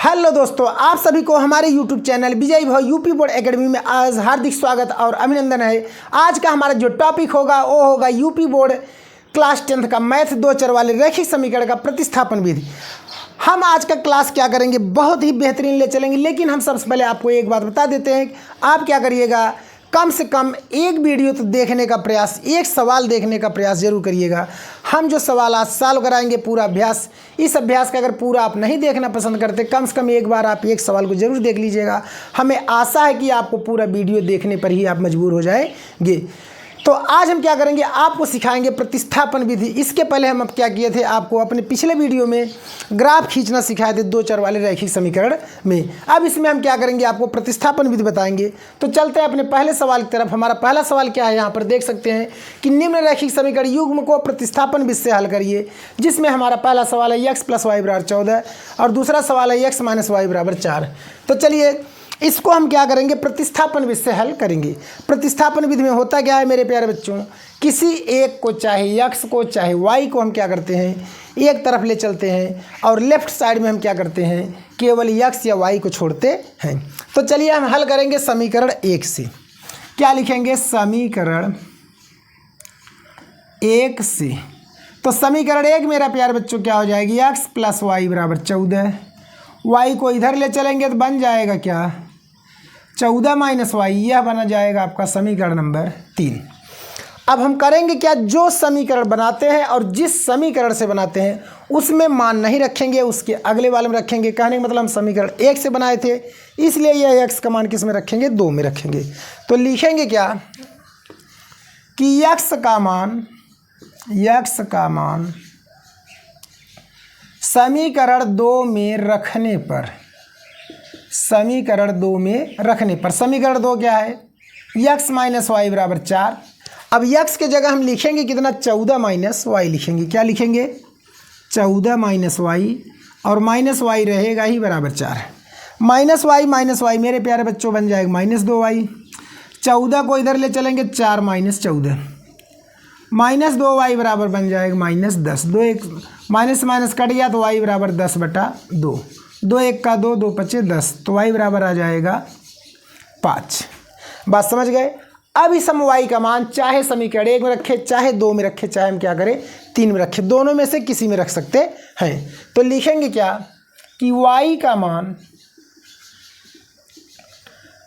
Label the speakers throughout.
Speaker 1: Hello दोस्तों, आप सभी को हमारे YouTube चैनल विजय भाव यूपी बोर्ड एकेडमी में आज हार्दिक स्वागत और अभिनंदन है। आज का हमारा जो टॉपिक होगा वो होगा यूपी बोर्ड क्लास 10 का मैथ दो चर वाले रैखिक समीकरण का प्रतिस्थापन विधि। हम आज का क्लास क्या करेंगे, बहुत ही बेहतरीन ले चलेंगे। लेकिन हम सबसे पहले आपको एक बात बता देते हैं, आप क्या करिएगा, कम से कम एक वीडियो तो देखने का प्रयास, एक सवाल देखने का प्रयास जरूर करिएगा। हम जो सवाल आज सॉल्व कराएंगे पूरा अभ्यास, इस अभ्यास का अगर पूरा आप नहीं देखना पसंद करते, कम से कम एक बार आप एक सवाल को जरूर देख लीजिएगा। हमें आशा है कि आपको पूरा वीडियो देखने पर ही आप मजबूर हो जाएंगे। तो आज हम क्या करेंगे, आपको सिखाएंगे प्रतिस्थापन विधि। इसके पहले हम अब क्या किए थे, आपको अपने पिछले वीडियो में ग्राफ खींचना सिखाए थे दो चर वाले रैखिक समीकरण में। अब इसमें हम क्या करेंगे, आपको प्रतिस्थापन विधि बताएंगे। तो चलते हैं अपने पहले सवाल की तरफ। हमारा पहला सवाल क्या है, यहाँ पर देख सकते हैं कि निम्न रैखिक समीकरण युग्म को प्रतिस्थापन विधि से हल करिए। जिसमें हमारा पहला सवाल है x + y = 14 और दूसरा सवाल है x - y = 4। तो चलिए इसको हम क्या करेंगे, प्रतिस्थापन विधि से हल करेंगे। प्रतिस्थापन विधि में होता क्या है मेरे प्यारे बच्चों, किसी एक को चाहे x को चाहे y को हम क्या करते हैं, एक तरफ ले चलते हैं और लेफ्ट साइड में हम क्या करते हैं, केवल x या y को छोड़ते हैं। तो चलिए हम हल करेंगे समीकरण 1 से। क्या लिखेंगे, समीकरण 1 से। तो समीकरण 1 मेरा प्यारे बच्चों क्या हो जाएगी, x + y = 14। y को इधर ले चलेंगे तो बन जाएगा क्या, 14 - y, यह बना जाएगा आपका समीकरण नंबर 3। अब हम करेंगे क्या, जो समीकरण बनाते हैं और जिस समीकरण से बनाते हैं उसमें मान नहीं रखेंगे, उसके अगले वाले में रखेंगे। कहने का मतलब हम समीकरण 1 से बनाए थे, इसलिए यह x का मान किस में रखेंगे, 2 में रखेंगे। तो लिखेंगे क्या कि x का मान समीकरण 2 में रखने पर, समीकरण 2 में रखने पर, समीकरण 2 क्या है, x - y = 4। अब x के जगह हम लिखेंगे कितना, 14 - y लिखेंगे। क्या लिखेंगे, 14 - y और माइनस y रहेगा ही बराबर 4। -y मेरे प्यारे बच्चों बन जाएगा -2y। 14 को इधर ले चलेंगे, 4 - 14, -2y बराबर बन जाएगा -10। 2 1 माइनस कट गया तो y बराबर 10/2। 2 1 का 2, 2 5 10, तो y बराबर आ जाएगा 5। बात समझ गए। अब इस हम y का मान चाहे समीकरण 1 में रखे, चाहे 2 में रखे, चाहे हम क्या करें 3 में रखे, दोनों में से किसी में रख सकते हैं। तो लिखेंगे क्या कि y का मान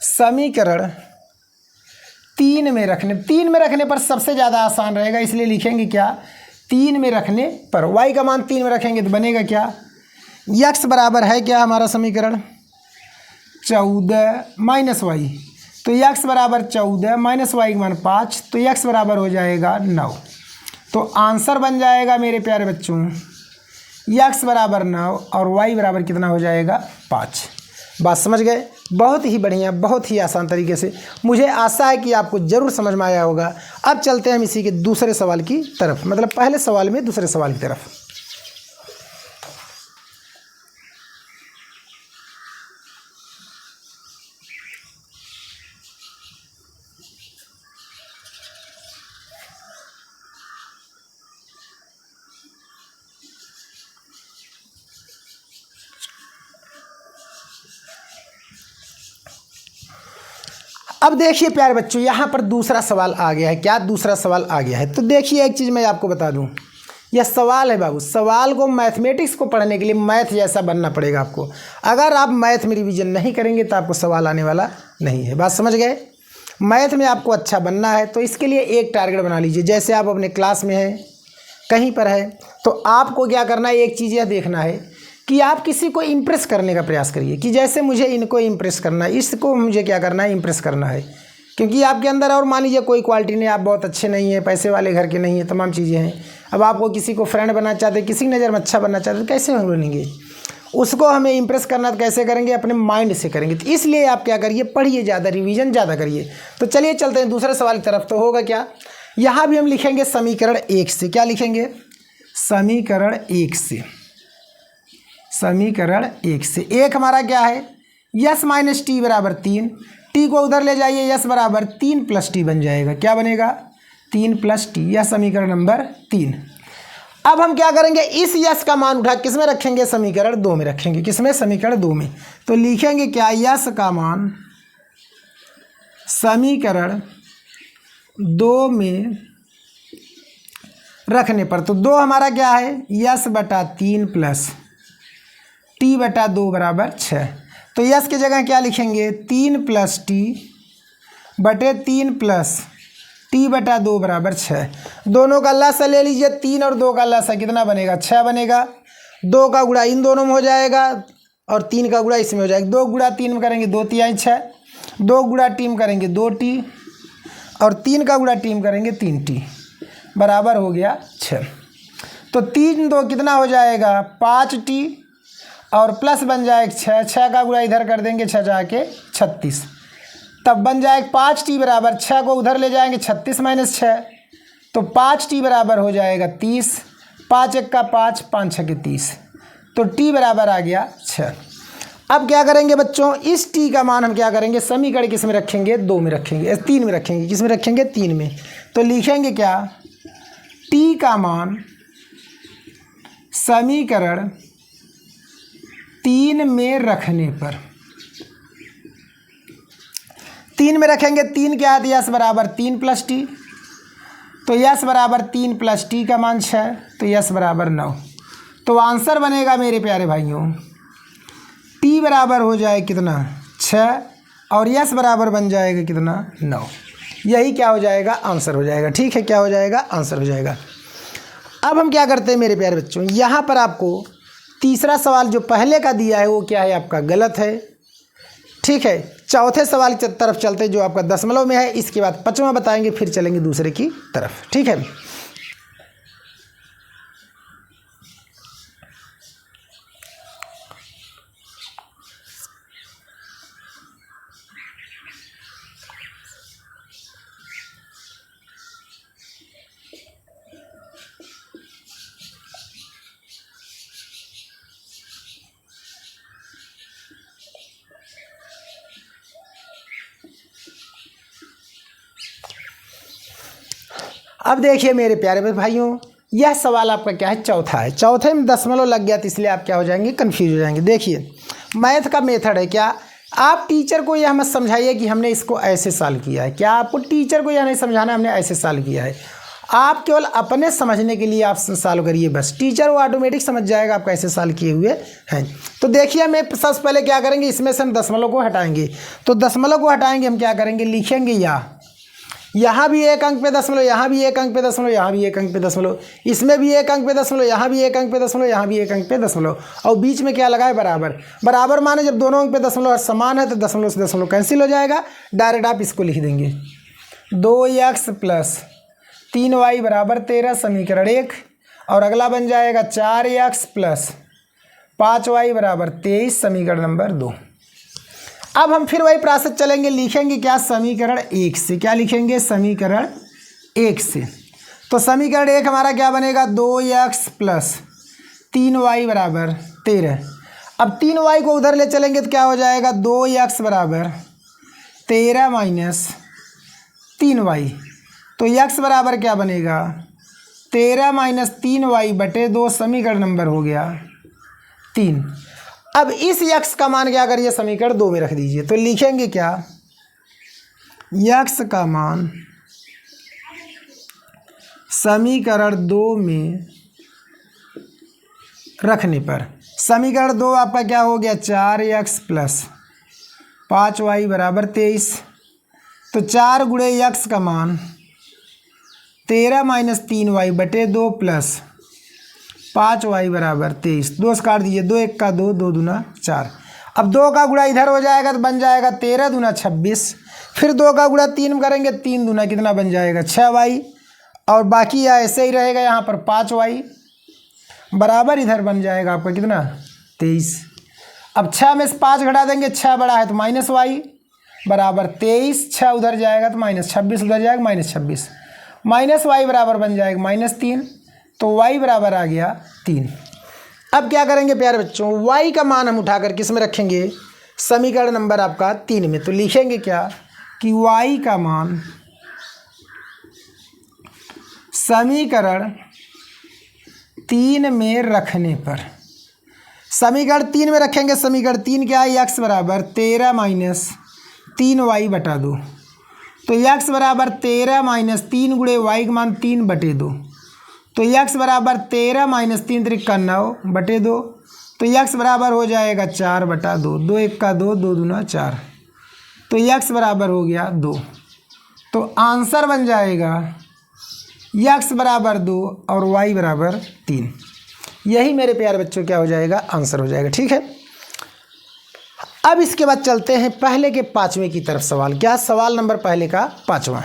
Speaker 1: समीकरण 3 में रखने पर सबसे ज़्यादा आसान रहेगा, इसलिए लिखेंगे क्या, 3 में रखने पर। y का मान 3 में रखेंगे तो बनेगा क्या, x बराबर है क्या हमारा समीकरण 14 - y। तो x बराबर 14 - y का मान 5, तो x बराबर हो जाएगा 9। तो आंसर बन जाएगा मेरे प्यारे बच्चों x बराबर 9 और y बराबर कितना हो जाएगा, 5। बात समझ गए। बहुत ही बढ़िया, बहुत ही आसान तरीके से। मुझे आशा है कि आपको ज़रूर समझ में आया होगा। अब चलते हैं हम इसी के दूसरे सवाल की तरफ, मतलब पहले सवाल में दूसरे सवाल की तरफ। अब देखिए प्यारे बच्चों, यहाँ पर दूसरा सवाल आ गया है। क्या दूसरा सवाल आ गया है, तो देखिए एक चीज़ मैं आपको बता दूँ, यह सवाल है बाबू, सवाल को मैथमेटिक्स को पढ़ने के लिए मैथ जैसा बनना पड़ेगा आपको। अगर आप मैथ में रिवीजन नहीं करेंगे तो आपको सवाल आने वाला नहीं है। बात समझ गए। मैथ में आपको अच्छा बनना है तो इसके लिए एक टारगेट बना लीजिए। जैसे आप अपने क्लास में हैं, कहीं पर है, तो आपको क्या करना है, एक चीज़ यह देखना है कि आप किसी को इम्प्रेस करने का प्रयास करिए, कि जैसे मुझे इनको इम्प्रेस करना है, इसको मुझे क्या करना है, इम्प्रेस करना है। क्योंकि आपके अंदर और मान लीजिए कोई क्वालिटी नहीं, आप बहुत अच्छे नहीं हैं, पैसे वाले घर के नहीं हैं, तमाम चीज़ें हैं। अब आपको किसी को फ्रेंड बनना चाहते, किसी नज़र में अच्छा बनना चाहते, तो कैसे हम बनेंगे, उसको हमें इम्प्रेस करना तो कैसे करेंगे, अपने माइंड से करेंगे। तो इसलिए आप क्या करिए, पढ़िए ज़्यादा, रिवीजन ज़्यादा करिए। तो चलिए चलते हैं दूसरे सवाल की तरफ। तो होगा क्या, यहाँ भी हम लिखेंगे समीकरण 1 से। क्या लिखेंगे, समीकरण 1 से। समीकरण 1 से एक हमारा क्या है, s - t = 3। t को उधर ले जाइए, s बराबर 3 + t बन जाएगा। क्या बनेगा, 3 + t, यह समीकरण नंबर 3। अब हम क्या करेंगे, इस यस का मान उठा किस में रखेंगे, समीकरण 2 में रखेंगे। किसमें, समीकरण 2 में। तो लिखेंगे क्या, यस का मान समीकरण 2 में रखने पर, तो 2 हमारा क्या है, यस बटा 3 प्लस टी बटा 2 बराबर 6। तो यस की जगह क्या लिखेंगे, 3 प्लस टी बटे 3 प्लस टी बटा 2 बराबर 6। दोनों का लसा ले लीजिए, 3 और 2 का लसा कितना बनेगा, 6 बनेगा। 2 का गुणा इन दोनों में हो जाएगा और 3 का गुणा इसमें हो जाएगा। 2 गुणा 3 में करेंगे 2 तिहाई 6, 2 गुणा टी में करेंगे 2 टी और 3 का गुणा टी में करेंगे 3 टी बराबर हो गया 6। तो 3 2 कितना हो जाएगा, 5 टी और प्लस बन जाएगा 6, 6 का गुणा इधर कर देंगे 6 जाके 36, तब बन जाएगा 5 टी बराबर 6 को उधर ले जाएंगे 36 माइनस 6, तो 5 टी बराबर हो जाएगा 30, 5 1 का 5, 5 6 के 30, तो टी बराबर आ गया 6। अब क्या करेंगे बच्चों, इस टी का मान हम क्या करेंगे, समीकरण किस में रखेंगे, 2 में रखेंगे, 3 में रखेंगे। किस में रखेंगे, 3 में। तो लिखेंगे क्या, टी का मान समीकरण 3 में रखने पर, 3 में रखेंगे। 3 क्या है, यस बराबर 3 प्लस टी, तो यस बराबर 3 प्लस टी का मान 6, तो यस बराबर 9। तो आंसर बनेगा मेरे प्यारे भाइयों, टी बराबर हो जाए कितना, 6 और यस बराबर बन जाएगा कितना, 9। यही क्या हो जाएगा, आंसर हो जाएगा। ठीक है, क्या हो जाएगा, आंसर हो जाएगा। अब हम क्या करते हैं मेरे प्यारे बच्चों, यहाँ पर आपको तीसरा सवाल जो पहले का दिया है वो क्या है, आपका गलत है। ठीक है, चौथे सवाल की तरफ चलते हैं जो आपका दशमलव में है। इसके बाद 5वां बताएंगे, फिर चलेंगे दूसरे की तरफ। ठीक है, अब देखिए मेरे प्यारे भाइयों, यह सवाल आपका क्या है, चौथा है। चौथे में दशमलव लग गया तो इसलिए आप क्या हो जाएंगे, कंफ्यूज हो जाएंगे। देखिए मैथ का मेथड है क्या, आप टीचर को यह मत समझाइए कि हमने इसको ऐसे सॉल्व किया है। क्या आपको टीचर को यह नहीं समझाना हमने ऐसे सॉल्व किया है, आप केवल अपने समझने के लिए आप सॉल्व करिए बस। टीचर वो ऑटोमेटिक समझ जाएगा आप कैसे सॉल्व किए हुए हैं। तो देखिए हमें सबसे पहले क्या करेंगे, इसमें से हम दशमलव को हटाएंगे। तो दशमलव को हटाएंगे हम क्या करेंगे, लिखेंगे यहाँ भी 1 अंक पे दशमलव, यहाँ भी 1 अंक पे दशमलव, यहाँ भी 1 अंक पे दशमलव, इसमें भी 1 अंक पे दशमलव, यहाँ भी 1 अंक पे दशमलव, यहाँ भी 1 अंक पे दशमलव, और बीच में क्या लगा है, बराबर। बराबर माने जब दोनों अंक पे दशमलव समान है तो दशमलव से दशमलव कैंसिल हो जाएगा। डायरेक्ट आप इसको लिख देंगे 2x प्लस 3y बराबर 13 समीकरण 1, और अगला बन जाएगा 4x प्लस 5y बराबर 23 समीकरण नंबर 2। अब हम फिर वही प्रोसेस चलेंगे, लिखेंगे क्या, समीकरण 1 से। क्या लिखेंगे, समीकरण 1 से। तो समीकरण 1 हमारा क्या बनेगा, 2x प्लस 3y बराबर 13। अब 3y को उधर ले चलेंगे तो क्या हो जाएगा, 2x बराबर 13 माइनस 3y। तो x बराबर क्या बनेगा, 13 माइनस 3y बटे 2 समीकरण नंबर हो गया 3। अब इस x का मान क्या करिए, समीकरण 2 में रख दीजिए। तो लिखेंगे क्या, x का मान समीकरण 2 में रखने पर, समीकरण 2 आपका क्या हो गया, 4x प्लस 5y बराबर 23। तो 4 गुणे x का मान 13 माइनस 3y बटे 2 प्लस 5y बराबर 23। 2 से काट दीजिए, 2 1 का 2, 2 दूना 4। अब 2 का गुणा इधर हो जाएगा तो बन जाएगा 13 दूना 26। फिर 2 का गुणा 3 में करेंगे, 3 दूना कितना बन जाएगा, 6y, और बाकी ऐसे ही रहेगा यहाँ पर 5y बराबर इधर बन जाएगा आपका कितना, 23। अब 6 में से 5 घटा देंगे, 6 बड़ा है तो माइनस y बराबर 23, 6 उधर जाएगा तो माइनस 26 उधर जाएगा माइनस 26, माइनस y बराबर बन जाएगा -3। तो y बराबर आ गया 3। अब क्या करेंगे प्यारे बच्चों, y का मान हम उठाकर किस में रखेंगे, समीकरण नंबर आपका 3 में। तो लिखेंगे क्या कि y का मान समीकरण 3 में रखने पर, समीकरण 3 में रखेंगे। समीकरण 3 क्या है, x बराबर 13 माइनस 3y बटा 2। तो x बराबर 13 माइनस 3 गुणे y का मान 3 बटे 2। तो x बराबर 13 माइनस 3 त्रिका 9 बटे 2। तो x बराबर हो जाएगा 4 बटा 2। 2 1 का 2, 2 दूना 4। तो x बराबर हो गया 2। तो आंसर बन जाएगा x बराबर 2 और y बराबर 3। यही मेरे प्यारे बच्चों क्या हो जाएगा, आंसर हो जाएगा। ठीक है, अब इसके बाद चलते हैं पहले के 5वें की तरफ। सवाल क्या, सवाल नंबर पहले का 5वां।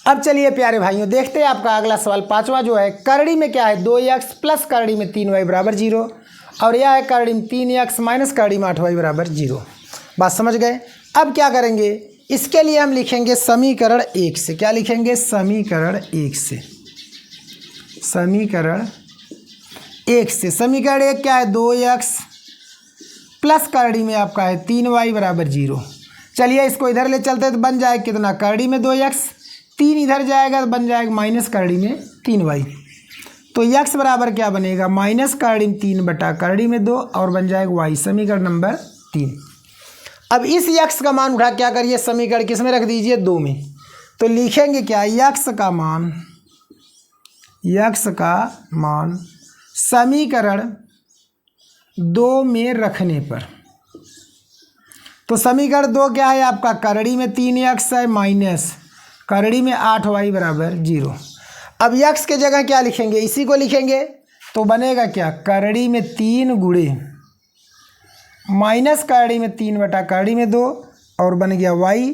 Speaker 1: अब चलिए प्यारे भाइयों देखते हैं आपका अगला सवाल 5वां जो है, करड़ी में क्या है 2x प्लस करड़ी में 3y बराबर 0, और यह है करड़ी में 3x माइनस करड़ी में 8y बराबर 0। बात समझ गए। अब क्या करेंगे, इसके लिए हम लिखेंगे समीकरण 1 से। क्या लिखेंगे, समीकरण 1 से। समीकरण 1 से, समीकरण 1 क्या है 2x प्लस करड़ी में आपका है 3y बराबर 0। चलिए इसको इधर ले चलते तो बन जाए कितना, करड़ी में 2x, 3 इधर जाएगा तो बन जाएगा माइनस करड़ी में 3y। तो x बराबर क्या बनेगा, माइनस करड़ी में 3 बटा करड़ी में 2 और बन जाएगा y। समीकरण नंबर 3। अब इस x का मान उठा क्या करिए, समीकरण किस में रख दीजिए, 2 में। तो लिखेंगे क्या, x का मान समीकरण 2 में रखने पर। तो समीकरण 2 क्या है आपका, करड़ी में 3x है माइनस करड़ी में 8y बराबर 0। अब x के जगह क्या लिखेंगे, इसी को लिखेंगे। तो बनेगा क्या, करड़ी में 3 गुणे माइनस करड़ी में 3 बटा करड़ी में 2 और बन गया y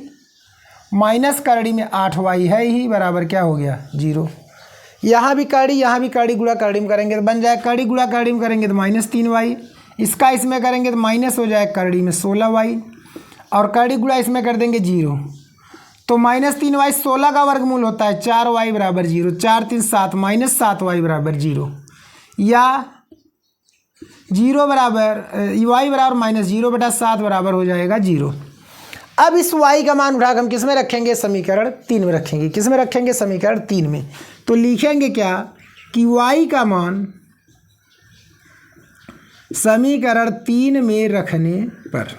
Speaker 1: माइनस करड़ी में 8y है ही बराबर क्या हो गया 0। यहाँ भी करड़ी गुणा करड़ी में करेंगे तो बन जाए, करड़ी गुणा करड़ी में करेंगे तो माइनस 3y, इसका इसमें करेंगे तो माइनस हो जाए करड़ी में 16y, और करड़ी गुणा इसमें कर देंगे 0। तो माइनस 3y 16 का वर्गमूल होता है 4y बराबर 0। 4 3 7 माइनस 7y बराबर 0, या 0 बराबर y बराबर माइनस 0 बटा 7 बराबर हो जाएगा 0। अब इस y का मान उठाकर हम किस में रखेंगे, समीकरण 3 में रखेंगे। किस में रखेंगे, समीकरण 3 में। तो लिखेंगे क्या कि y का मान समीकरण 3 में रखने पर,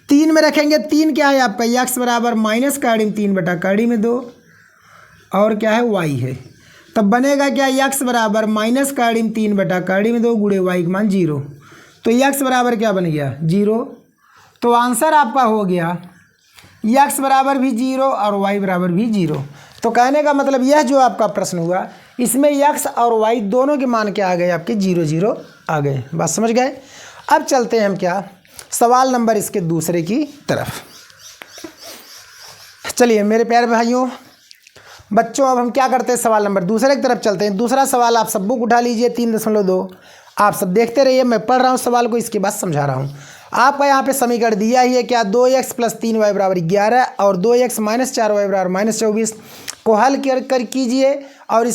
Speaker 1: 3 में रखेंगे। 3 क्या है आपका, x बराबर माइनस करड़ी में 3 बटा करड़ी में 2 और क्या है y है। तब बनेगा क्या, x बराबर माइनस करड़ी में 3 बटा करड़ी में 2 गुणे y का मान 0। तो x बराबर क्या बन गया 0। तो आंसर आपका हो गया x बराबर भी 0 और y बराबर भी 0। तो कहने का मतलब यह जो आपका प्रश्न हुआ इसमें x और y दोनों के मान क्या आ गए, आपके 0 0 आ गए। बात समझ गए। अब चलते हैं हम क्या, सवाल नंबर इसके दूसरे की तरफ। चलिए मेरे प्यारे भाइयों बच्चों, अब हम क्या करते हैं, सवाल नंबर दूसरे की तरफ चलते हैं। दूसरा सवाल आप सब बुक उठा लीजिए 3.2। आप सब देखते रहिए, मैं पढ़ रहा हूँ सवाल को, इसके बाद समझा रहा हूँ। आपका यहाँ पे समीकरण दिया ही है क्या, 2x प्लस 3y बराबर 11 और 2x माइनस 4y बराबर माइनस 24 को हल कर कीजिए, और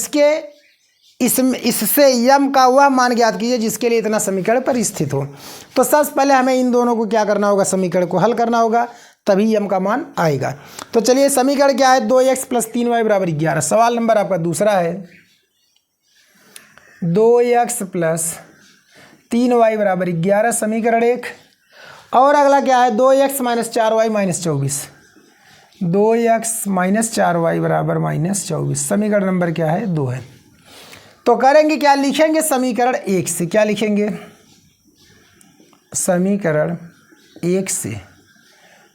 Speaker 1: इससे यम का वह मान ज्ञात कीजिए जिसके लिए इतना समीकरण पर स्थित हो। तो सबसे पहले हमें इन दोनों को क्या करना होगा, समीकरण को हल करना होगा, तभी यम का मान आएगा। तो चलिए समीकरण क्या है, 2x प्लस 3y बराबर 11। सवाल नंबर आपका दूसरा है 2x प्लस 3y बराबर 11, समीकरण 1। और अगला क्या है, 2x minus 4y minus 24। 2x minus 4y बराबर माइनस 24, समीकरण नंबर क्या है 2 है। तो करेंगे क्या, लिखेंगे समीकरण 1 से। क्या लिखेंगे, समीकरण 1 से।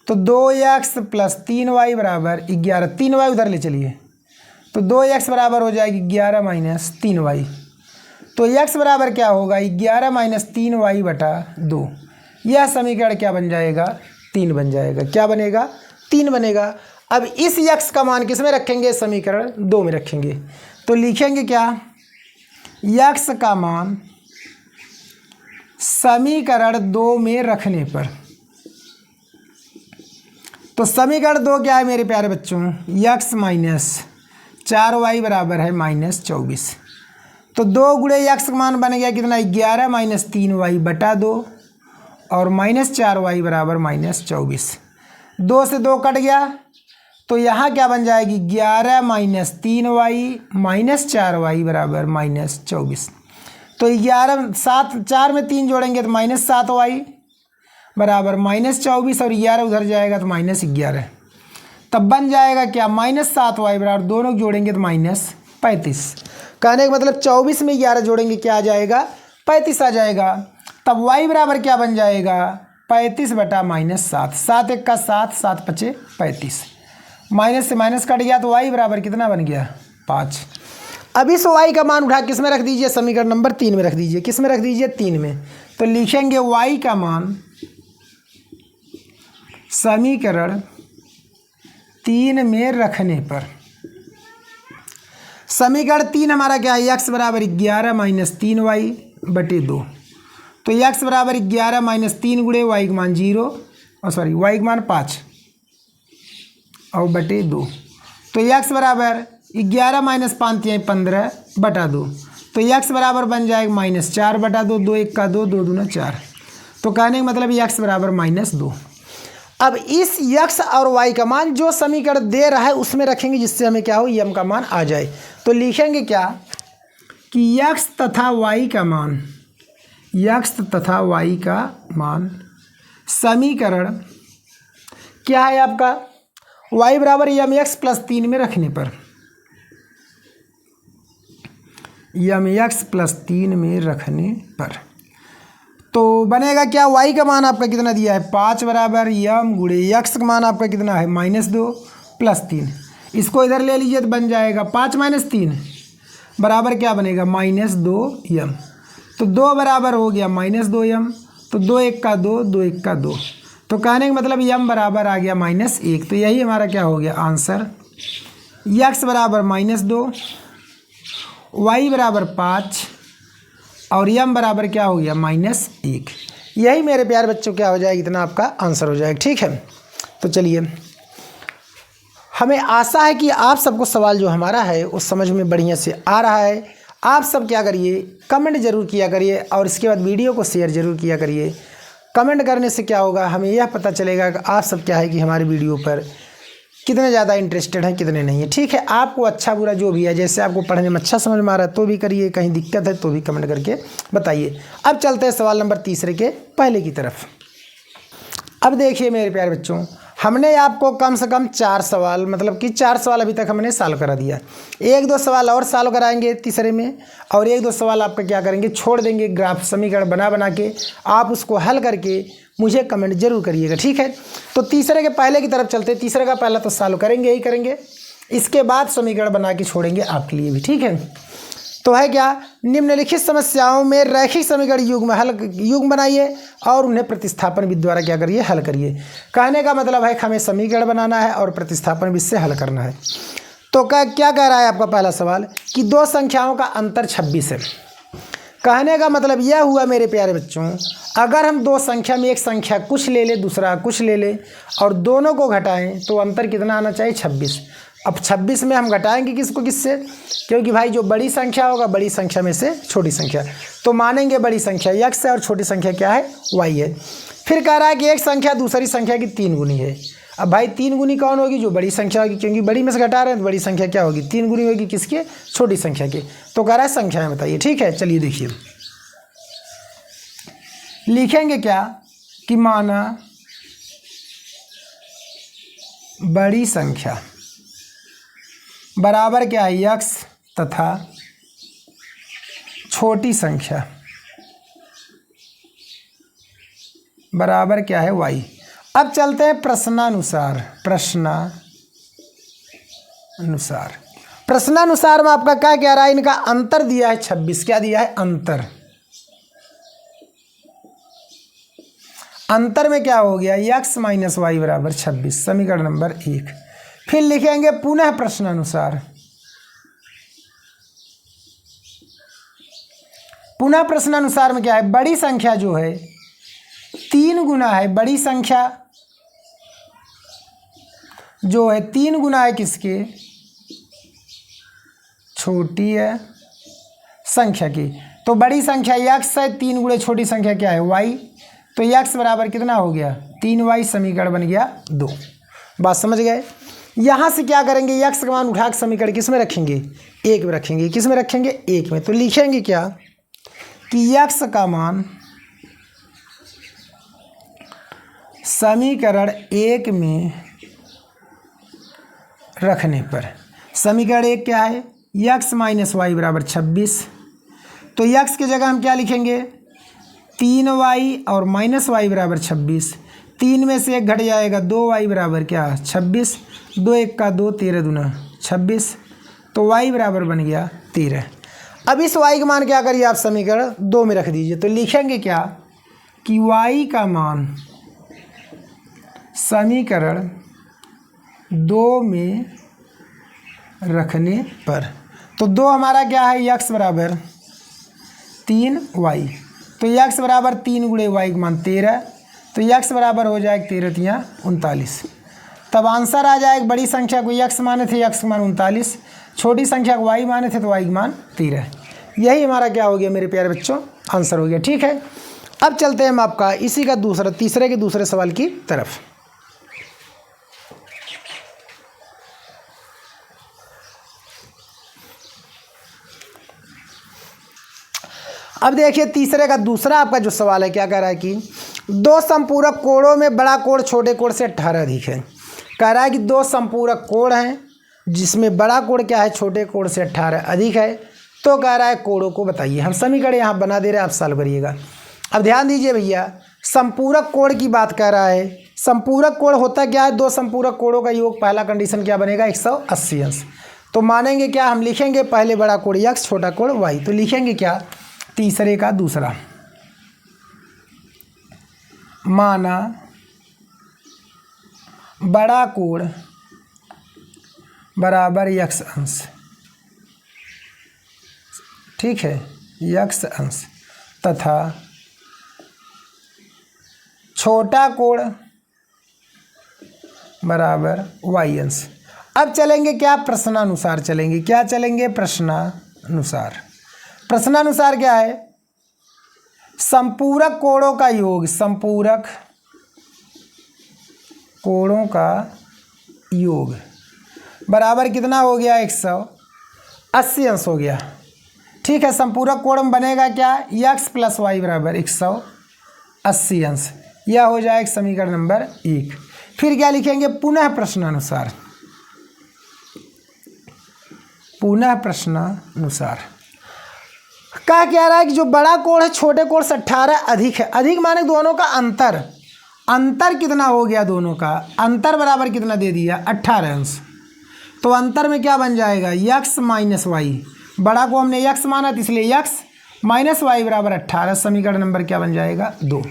Speaker 1: तो 2x प्लस 3y बराबर 11, 3y उधर ले चलिए, तो 2x बराबर हो जाएगी 11 माइनस 3y। तो x बराबर क्या होगा, 11 माइनस 3y बटा 2। यह समीकरण क्या बन जाएगा, 3 बन जाएगा। क्या बनेगा, 3 बनेगा। अब इस x का मान किस में रखेंगे, समीकरण 2 में रखेंगे। तो लिखेंगे क्या, x का मान समीकरण 2 में रखने पर, तो समीकरण 2 क्या है मेरे प्यारे बच्चों, x माइनस 4y बराबर है -24। तो 2 गुणे x का मान बन गया कितना, 11 माइनस 3y बटा 2 और -4y बराबर -24। 2 से 2 कट गया तो यहाँ क्या बन जाएगी, 11 माइनस 3y माइनस 4y बराबर -24। तो 11 7 4 में 3 जोड़ेंगे तो -7y बराबर -24 और 11 उधर जाएगा तो -11। तब बन जाएगा क्या, -7y बराबर दोनों जोड़ेंगे तो -35। कहने का मतलब 24 में 11 जोड़ेंगे क्या आ जाएगा, 35 आ जाएगा। तब y बराबर क्या बन जाएगा, 35 बटा -7, 7 1 का 7, 7 5 35, माइनस से माइनस कट गया तो y बराबर कितना बन गया, 5। अब इस y का मान उठा किस में रख दीजिए, समीकरण नंबर 3 में रख दीजिए। किस में रख दीजिए, 3 में। तो लिखेंगे y का मान समीकरण 3 में रखने पर, समीकरण 3 हमारा क्या है, x बराबर 11 माइनस 3y बटे 2। तो x बराबर 11 माइनस 3 गुणे y का मान 0 और सॉरी y का मान 5 और बटे 2। तो x बराबर 11 माइनस 5 15 बटा 2। तो x बराबर बन जाएगा -4 बटा 2, 2 1 का 2, 2 दूना 4। तो कहने का मतलब x बराबर -2। अब इस x और y का मान जो समीकरण दे रहा है उसमें रखेंगे, जिससे हमें क्या हो, m का मान आ जाए। तो लिखेंगे क्या कि x तथा y का मान, x तथा y का मान समीकरण क्या है आपका, y बराबर mx प्लस 3 में रखने पर, mx प्लस 3 में रखने पर तो बनेगा क्या, y का मान आपका कितना दिया है, 5 बराबर m गुणे x का मान आपका कितना है -2 प्लस 3। इसको इधर ले लीजिए तो बन जाएगा 5 माइनस 3 बराबर क्या बनेगा, -2m। तो 2 बराबर हो गया -2m। तो 2 1 का 2, 2 1 का 2। तो कहने का मतलब m बराबर आ गया -1। तो यही हमारा क्या हो गया आंसर, x बराबर -2, y बराबर 5 और m बराबर क्या हो गया, -1। यही मेरे प्यारे बच्चों क्या हो जाएगा, इतना आपका आंसर हो जाएगा। ठीक है, तो चलिए, हमें आशा है कि आप सबको सवाल जो हमारा है वो समझ में बढ़िया से आ रहा है। आप सब क्या करिए, कमेंट ज़रूर किया करिए और इसके बाद वीडियो को शेयर ज़रूर किया करिए। कमेंट करने से क्या होगा, हमें यह पता चलेगा कि आप सब क्या है कि हमारे वीडियो पर कितने ज़्यादा इंटरेस्टेड हैं, कितने नहीं है। ठीक है, आपको अच्छा बुरा जो भी है, जैसे आपको पढ़ने में अच्छा समझ में आ रहा है तो भी करिए, कहीं दिक्कत है तो भी कमेंट करके बताइए। अब चलते हैं सवाल नंबर 3 के पहले की तरफ। अब देखिए मेरे प्यारे बच्चों, हमने आपको कम से कम 4 सवाल, मतलब कि 4 सवाल अभी तक हमने सॉल्व करा दिया। 1-2 सवाल और सॉल्व कराएंगे तीसरे में, और 1-2 सवाल आपका क्या करेंगे, छोड़ देंगे। ग्राफ समीकरण बना के आप उसको हल करके मुझे कमेंट जरूर करिएगा। ठीक है, तो तीसरे के पहले की तरफ चलते। तीसरे का पहला तो सॉल्व करेंगे ही करेंगे, इसके बाद समीकरण बना के छोड़ेंगे आपके लिए भी। ठीक है, तो है क्या, निम्नलिखित समस्याओं में रैखिक समीकरण युग्म बनाइए और उन्हें प्रतिस्थापन विधि द्वारा क्या करिए, हल करिए। कहने का मतलब है हमें समीकरण बनाना है और प्रतिस्थापन विधि से हल करना है। तो क्या कह रहा है आपका पहला सवाल कि 2 संख्याओं का अंतर 26 है। कहने का मतलब यह हुआ मेरे प्यारे बच्चों, अगर हम 2 संख्या में एक संख्या कुछ ले ले, दूसरा कुछ ले ले और दोनों को घटाएं तो अंतर कितना आना चाहिए, 26। अब 26 में हम घटाएंगे किसको किससे, क्योंकि भाई जो बड़ी संख्या होगा बड़ी संख्या में से छोटी संख्या, तो मानेंगे बड़ी संख्या x है और छोटी संख्या क्या है, y है। फिर कह रहा है कि एक संख्या दूसरी संख्या की 3 गुनी है। अब भाई 3 गुनी कौन होगी, जो बड़ी संख्या होगी, क्योंकि बड़ी में से घटा रहे हैं तो बड़ी संख्या क्या होगी, 3 गुनी होगी किसके, छोटी संख्या के। तो कह रहा है संख्याएं बताइए। ठीक है, चलिए देखिए, लिखेंगे क्या कि माना बड़ी संख्या बराबर क्या है, x तथा छोटी संख्या बराबर क्या है, y। अब चलते हैं प्रश्नानुसार। प्रश्नानुसार में आपका क्या कह रहा है, इनका अंतर दिया है 26। क्या दिया है, अंतर। अंतर में क्या हो गया, x माइनस वाई बराबर 26, समीकरण नंबर 1। फिर लिखेंगे पुनः प्रश्नानुसार। पुनः प्रश्नानुसार में क्या है, बड़ी संख्या जो है 3 गुना है, बड़ी संख्या जो है 3 गुना है किसके, छोटी है संख्या की। तो बड़ी संख्या x है, 3 गुणे छोटी संख्या क्या है y। तो x बराबर कितना हो गया 3y, समीकरण बन गया 2। बात समझ गए। यहाँ से क्या करेंगे, x का मान उठा के समीकरण किस में रखेंगे, 1 में रखेंगे। किस में रखेंगे, 1 में। तो लिखेंगे क्या कि x का मान समीकरण 1 में रखने पर, समीकरण 1 क्या है, x माइनस वाई बराबर 26। तो x की जगह हम क्या लिखेंगे, 3y और माइनस वाई बराबर 26। 3 में से 1 घट जाएगा, 2y बराबर क्या 26। 2 1 का 2, 13 दूना 26। तो y बराबर बन गया 13। अब इस y का मान क्या करिए आप, समीकरण 2 में रख दीजिए। तो लिखेंगे क्या कि y का मान समीकरण 2 में रखने पर, तो 2 हमारा क्या है, x बराबर 3y। तो x बराबर 3 गुणे y का मान 13। तो x बराबर हो जाएगा 13 तिया 39। तब आंसर आ जाएगा, बड़ी संख्या को x माने थे, x का मान 39, छोटी संख्या को y माने थे तो y का मान 13। यही हमारा क्या हो गया मेरे प्यारे बच्चों, आंसर हो गया। ठीक है, अब चलते हैं हम आपका इसी का तीसरे के दूसरे सवाल की तरफ। अब देखिए तीसरे का दूसरा आपका जो सवाल है, क्या कह रहा है कि 2 संपूरक कोणों में बड़ा कोण छोटे कोण से 18 अधिक है। कह रहा है कि 2 संपूरक कोण हैं जिसमें बड़ा कोण क्या है, छोटे कोण से 18 अधिक है। तो कह रहा है कोणों को बताइए। हम समीकरण यहाँ बना दे रहे हैं, आप सॉल्व करिएगा। अब ध्यान दीजिए भैया, संपूरक कोण की बात कर रहा है। संपूरक कोण होता क्या है, 2 संपूरक कोणों का योग, पहला कंडीशन क्या बनेगा 180 अंश। तो मानेंगे क्या, हम लिखेंगे पहले बड़ा कोण x, छोटा कोण y। तो लिखेंगे क्या, तीसरे का दूसरा, माना बड़ा कोण बराबर x अंश, ठीक है, x अंश, तथा छोटा कोण बराबर y अंश। अब चलेंगे क्या, प्रश्नानुसार चलेंगे। क्या चलेंगे, प्रश्नानुसार। प्रश्नानुसार क्या है, संपूरक कोणों का योग, संपूरक कोणों का योग बराबर कितना हो गया 180 अंश हो गया। ठीक है, संपूरक कोण में बनेगा क्या, x प्लस वाई बराबर 180 अंश। यह हो जाएगा समीकरण नंबर 1। फिर क्या लिखेंगे, पुनः प्रश्नानुसार। पुनः प्रश्नानुसार क्या कह रहा है कि जो बड़ा कोण है छोटे कोण से 18 अधिक है। अधिक माने दोनों का अंतर, अंतर कितना हो गया, दोनों का अंतर बराबर कितना दे दिया 18 अंश। तो अंतर में क्या बन जाएगा, x माइनस वाई। बड़ा को हमने x माना तो इसलिए x माइनस वाई बराबर 18। समीकरण नंबर क्या बन जाएगा 2।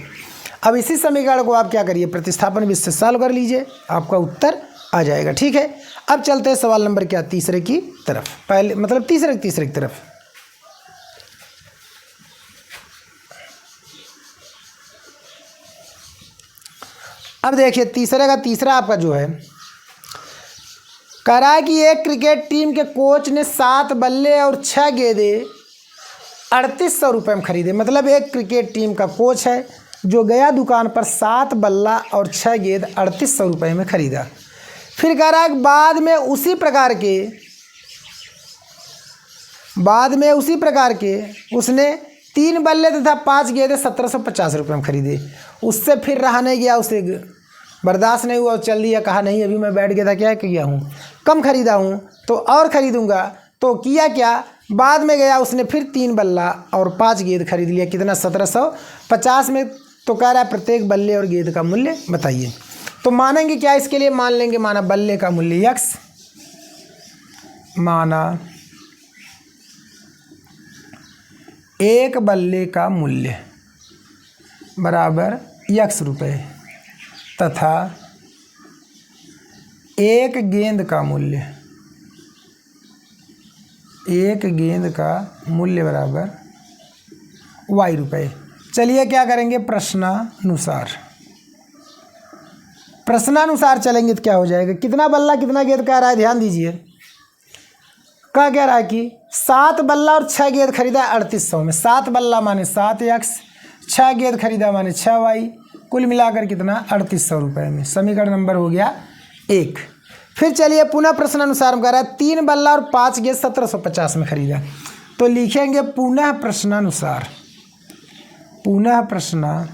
Speaker 1: अब इसी समीकरण को आप क्या करिए, प्रतिस्थापन विधि से सॉल्व कर लीजिए, आपका उत्तर आ जाएगा। ठीक है, अब चलते हैं सवाल नंबर क्या, तीसरे की तरफ। पहले मतलब तीसरे की तरफ। अब देखिए तीसरे का तीसरा आपका जो है, कह रहा है कि एक क्रिकेट टीम के कोच ने 7 बल्ले और 6 गेंदे 3800 रुपये में खरीदे। मतलब एक क्रिकेट टीम का कोच है जो गया दुकान पर 7 बल्ला और 6 गेंद 3800 रुपये में खरीदा। फिर कह रहा है कि बाद में उसी प्रकार के उसने 3 बल्ले तथा 5 गेंदे 1750 रुपये में खरीदे। उससे फिर रहा नहीं गया, उसे बर्दाश्त नहीं हुआ और चल दिया। कहा नहीं अभी मैं बैठ गया था, क्या किया हूँ, कम खरीदा हूँ तो और ख़रीदूँगा। तो किया क्या, बाद में गया उसने फिर 3 बल्ला और 5 गेंद खरीद लिया। कितना, 1750 में। तो कह रहा है प्रत्येक बल्ले और गेंद का मूल्य बताइए। तो मानेंगे क्या, इसके लिए मान लेंगे, माना बल्ले का मूल्य x, माना एक बल्ले का मूल्य बराबर x रुपये तथा एक गेंद का मूल्य बराबर y रुपये। चलिए क्या करेंगे, प्रश्नानुसार प्रश्नानुसार चलेंगे तो क्या हो जाएगा, कितना बल्ला कितना गेंद कह रहा है, ध्यान दीजिए। क्या कह रहा है कि 7 बल्ला और 6 गेंद खरीदा 3800 में। 7 बल्ला माने 7x, 6 गेंद खरीदा माने 6y, कुल मिलाकर कितना 3800 रुपये में। समीकरण नंबर हो गया 1। फिर चलिए पुनः प्रश्नानुसार में कह रहा है 3 बल्ला और 5 गेंद 1750 में खरीदा, तो लिखेंगे पुनः प्रश्नानुसार। पुनः प्रश्नानुसार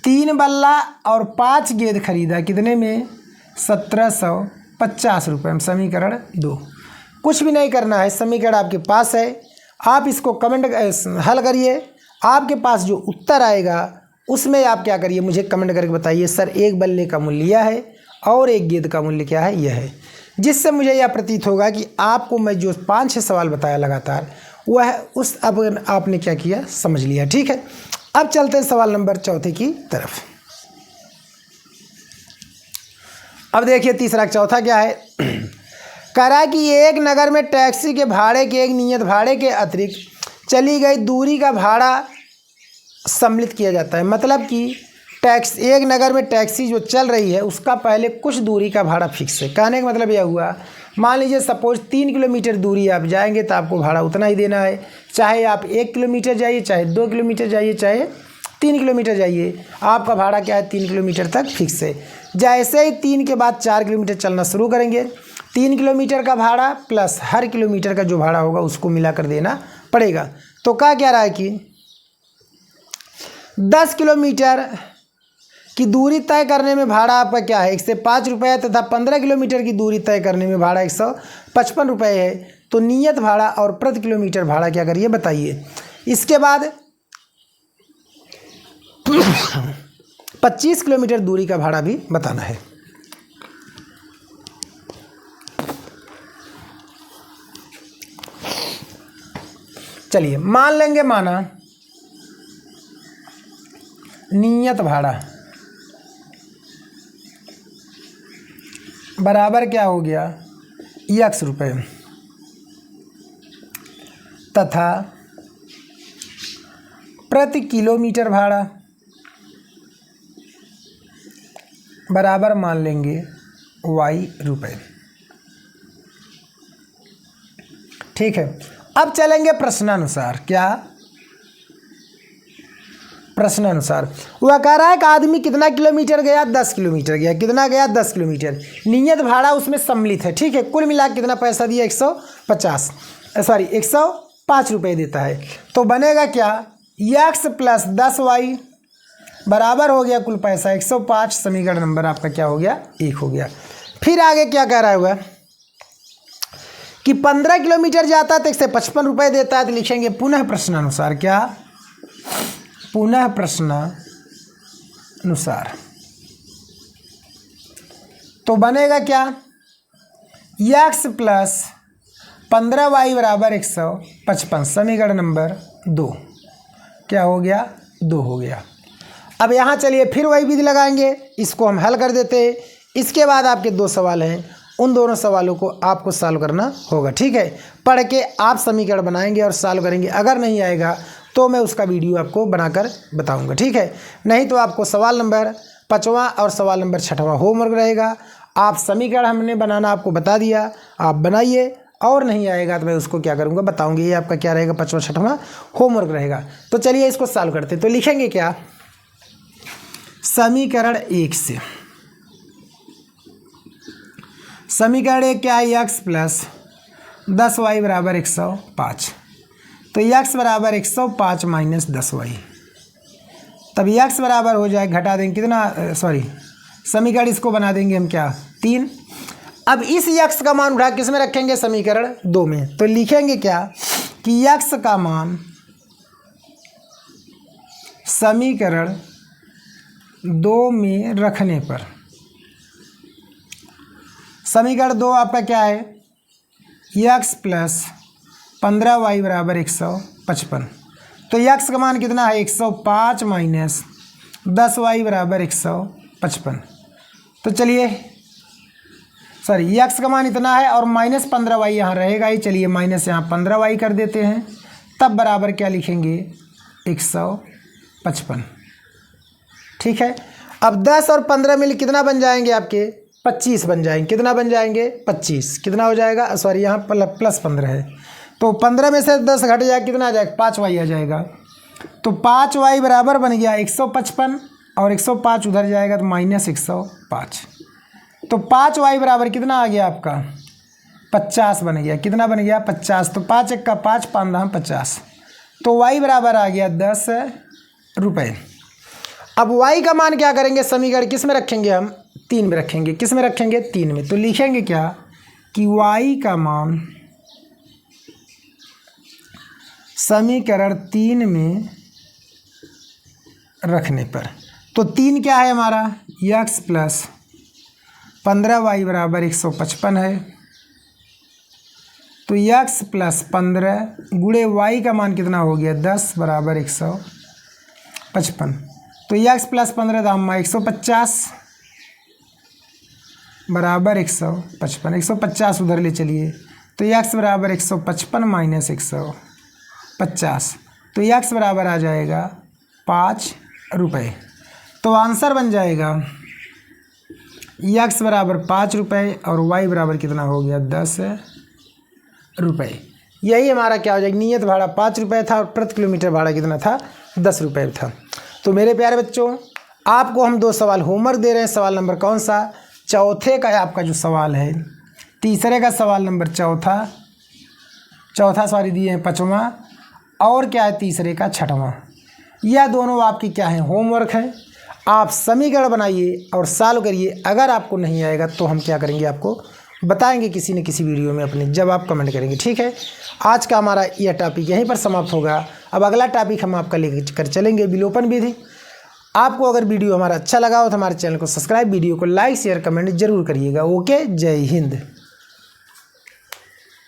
Speaker 1: 3 बल्ला और 5 गेंद खरीदा कितने में, 1750 रुपये में। समीकरण 2। कुछ भी नहीं करना है, समीकरण आपके पास है, आप इसको कमेंट हल करिए। आपके पास जो उत्तर आएगा उसमें आप क्या करिए, मुझे कमेंट करके बताइए सर एक बल्ले का मूल्य यह है और एक गेंद का मूल्य क्या है, यह है। जिससे मुझे यह प्रतीत होगा कि आपको मैं जो 5-6 सवाल बताया लगातार वह उस अब आपने क्या किया, समझ लिया। ठीक है, अब चलते हैं सवाल नंबर 4 की तरफ। अब देखिए तीसरा चौथा क्या है। कह रहा है कि एक नगर में टैक्सी के भाड़े के एक नियत भाड़े के अतिरिक्त चली गई दूरी का भाड़ा सम्मिलित किया जाता है। मतलब कि एक नगर में टैक्सी जो चल रही है उसका पहले कुछ दूरी का भाड़ा फिक्स है। कहने का मतलब यह हुआ, मान लीजिए सपोज 3 किलोमीटर दूरी आप जाएंगे तो आपको भाड़ा उतना ही देना है, चाहे आप 1 किलोमीटर जाइए, चाहे 2 किलोमीटर जाइए, चाहे 3 किलोमीटर जाइए, आपका भाड़ा क्या है 3 किलोमीटर तक फिक्स है। जैसे ही 3 के बाद 4 किलोमीटर चलना शुरू करेंगे, 3 किलोमीटर का भाड़ा प्लस हर किलोमीटर का जो भाड़ा होगा उसको मिलाकर देना पड़ेगा। तो क्या रहा है कि 10 किलोमीटर की दूरी तय करने में भाड़ा आपका क्या है 105 रुपये तथा 15 किलोमीटर की दूरी तय करने में भाड़ा 155 रुपये है। तो नियत भाड़ा और प्रति किलोमीटर भाड़ा क्या करिए बताइए। इसके बाद 25 किलोमीटर दूरी का भाड़ा भी बताना है। चलिए मान लेंगे, माना नियत भाड़ा बराबर क्या हो गया x रुपये तथा प्रति किलोमीटर भाड़ा बराबर मान लेंगे y रुपये। ठीक है, अब चलेंगे प्रश्नानुसार। क्या प्रश्नानुसार वह कह रहा है कि आदमी कितना किलोमीटर गया, 10 किलोमीटर गया। कितना गया 10 किलोमीटर। नियत भाड़ा उसमें सम्मिलित है। ठीक है, कुल मिला कितना पैसा दिया 105 रुपये देता है। तो बनेगा क्या x प्लस 10y बराबर हो गया कुल पैसा 105। समीकरण नंबर आपका क्या हो गया 1 हो गया। फिर आगे क्या कह रहा है कि 15 किलोमीटर जाता है तो 155 रुपये देता है। तो लिखेंगे पुनः प्रश्नानुसार। क्या पुनः प्रश्नानुसार तो बनेगा क्या x प्लस 15y बराबर 155। समीकरण नंबर 2 क्या हो गया 2 हो गया। अब यहाँ चलिए फिर वही विधि लगाएंगे, इसको हम हल कर देते हैं। इसके बाद आपके 2 सवाल हैं, उन दोनों सवालों को आपको सॉल्व करना होगा। ठीक है, पढ़ के आप समीकरण बनाएंगे और सॉल्व करेंगे। अगर नहीं आएगा तो मैं उसका वीडियो आपको बनाकर बताऊंगा। ठीक है, नहीं तो आपको सवाल नंबर 5वां और सवाल नंबर 6वां होमवर्क रहेगा। आप समीकरण हमने बनाना आपको बता दिया, आप बनाइए, और नहीं आएगा तो मैं उसको क्या करूंगा बताऊंगी। ये आपका क्या रहेगा 5वां 6वां होमवर्क रहेगा। तो चलिए इसको सॉल्व करते। तो लिखेंगे क्या समीकरण 1 से, समीकरण 1 क्या है x प्लस 10y बराबर 105। तो x बराबर 105 माइनस 10y, तब x बराबर हो जाए, घटा देंगे कितना, समीकरण इसको बना देंगे हम क्या 3। अब इस x का मान उठा किस में रखेंगे समीकरण 2 में। तो लिखेंगे क्या कि x का मान समीकरण 2 में रखने पर, समीकरण 2 आपका क्या है x प्लस 15y बराबर 155। तो x का मान कितना है 105 माइनस 10y बराबर 155। तो चलिए x का मान इतना है और माइनस 15y यहाँ रहेगा ही। चलिए माइनस यहाँ 15y कर देते हैं, तब बराबर क्या लिखेंगे 155। ठीक है, अब 10 और 15 मिल कितना बन जाएंगे आपके 25 बन जाएंगे। कितना बन जाएंगे 25। कितना हो जाएगा, सॉरी यहाँ प्लस 15 है, तो 15 में से 10 घट जाएगा, कितना आ जाएगा 5y आ जाएगा। तो 5y बराबर बन गया 155 और 105 उधर जाएगा तो -105। तो 5y बराबर कितना आ गया आपका 50 बन गया। कितना बन गया 50। तो 5 1 का 5 5 दाम 50। तो y बराबर आ गया 10 रुपये। अब y का मान क्या करेंगे, समीकरण किस में रखेंगे हम 3 में रखेंगे। किस में रखेंगे 3 में। तो लिखेंगे क्या कि y का मान समीकरण 3 में रखने पर, तो 3 क्या है हमारा x प्लस 15y बराबर 155 है। तो x प्लस 15 गुणे y का मान कितना हो गया 10 बराबर 155। तो x प्लस 15 दाम 150 बराबर 155। 150 उधर ले चलिए, तो x बराबर 155 माइनस 150। तो x बराबर आ जाएगा 5 रुपये। तो आंसर बन जाएगा x बराबर 5 रुपये और y बराबर कितना हो गया 10 रुपये। यही हमारा क्या हो जाएगा, नियत भाड़ा 5 रुपये था और प्रति किलोमीटर भाड़ा कितना था 10 रुपये था। तो मेरे प्यारे बच्चों, आपको हम 2 सवाल होमवर्क दे रहे हैं। सवाल नंबर कौन सा, चौथे का आपका जो सवाल है, तीसरे का सवाल नंबर चौथा सॉरी दिए हैं 5वां, और क्या है तीसरे का 6वां। यह दोनों आपकी क्या है होमवर्क है। आप समीकरण बनाइए और सॉल्व करिए। अगर आपको नहीं आएगा तो हम क्या करेंगे, आपको बताएंगे किसी न किसी वीडियो में अपने, जब आप कमेंट करेंगे। ठीक है, आज का हमारा यह टॉपिक यहीं पर समाप्त होगा। अब अगला टॉपिक हम आपका लेकर चलेंगे विलोपन विधि। आपको अगर वीडियो हमारा अच्छा लगा हो तो हमारे चैनल को सब्सक्राइब, वीडियो को लाइक शेयर कमेंट जरूर करिएगा। ओके, जय हिंद।